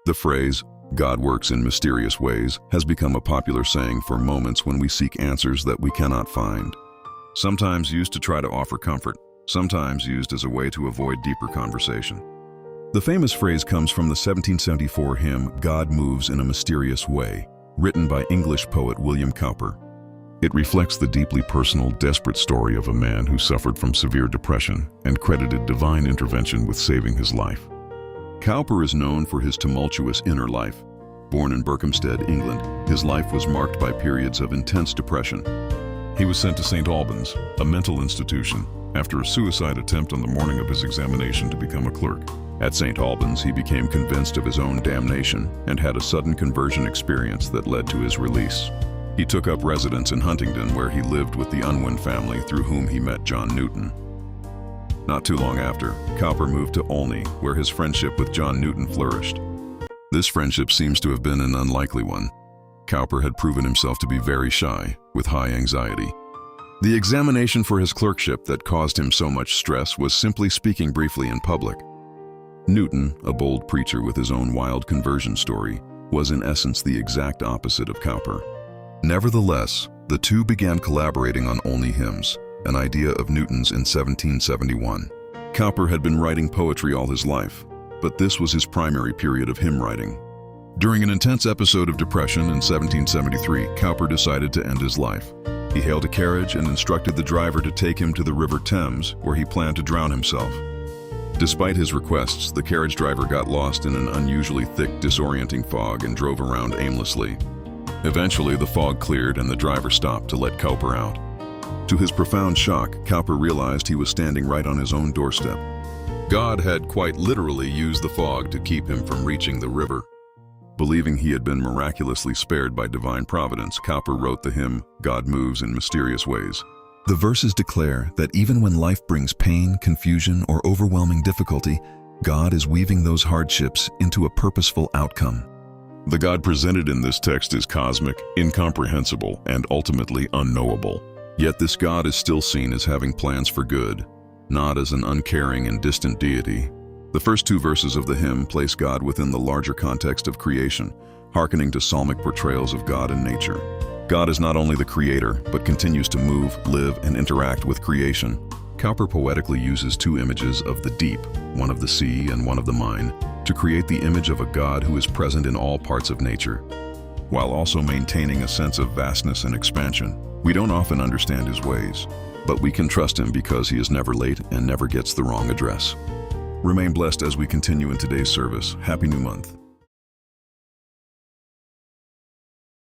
The phrase, "God works in mysterious ways," has become a popular saying for moments when we seek answers that we cannot find. Sometimes used to try to offer comfort, sometimes used as a way to avoid deeper conversation. The famous phrase comes from the 1774 hymn, "God Moves in a Mysterious Way," written by English poet William Cowper. It reflects the deeply personal, desperate story of a man who suffered from severe depression and credited divine intervention with saving his life. Cowper is known for his tumultuous inner life. Born in Berkhamsted, England, his life was marked by periods of intense depression. He was sent to St. Albans, a mental institution, after a suicide attempt on the morning of his examination to become a clerk. At St. Albans, he became convinced of his own damnation and had a sudden conversion experience that led to his release. He took up residence in Huntingdon, where he lived with the Unwin family through whom he met John Newton. Not too long after, Cowper moved to Olney, where his friendship with John Newton flourished. This friendship seems to have been an unlikely one. Cowper had proven himself to be very shy, with high anxiety. The examination for his clerkship that caused him so much stress was simply speaking briefly in public. Newton, a bold preacher with his own wild conversion story, was in essence the exact opposite of Cowper. Nevertheless, the two began collaborating on Olney hymns, an idea of Newton's in 1771. Cowper had been writing poetry all his life, but this was his primary period of hymn writing. During an intense episode of depression in 1773, Cowper decided to end his life. He hailed a carriage and instructed the driver to take him to the River Thames, where he planned to drown himself. Despite his requests, the carriage driver got lost in an unusually thick, disorienting fog and drove around aimlessly. Eventually, the fog cleared and the driver stopped to let Cowper out. To his profound shock, Cowper realized he was standing right on his own doorstep. God had quite literally used the fog to keep him from reaching the river. Believing he had been miraculously spared by divine providence, Cowper wrote the hymn, "God Moves in Mysterious Ways." The verses declare that even when life brings pain, confusion, or overwhelming difficulty, God is weaving those hardships into a purposeful outcome. The God presented in this text is cosmic, incomprehensible, and ultimately unknowable. Yet this God is still seen as having plans for good, not as an uncaring and distant deity. The first two verses of the hymn place God within the larger context of creation, hearkening to psalmic portrayals of God and nature. God is not only the creator, but continues to move, live, and interact with creation. Cowper poetically uses two images of the deep, one of the sea and one of the mine, to create the image of a God who is present in all parts of nature, while also maintaining a sense of vastness and expansion. We don't often understand his ways, but we can trust him because he is never late and never gets the wrong address. Remain blessed as we continue in today's service. Happy New Month.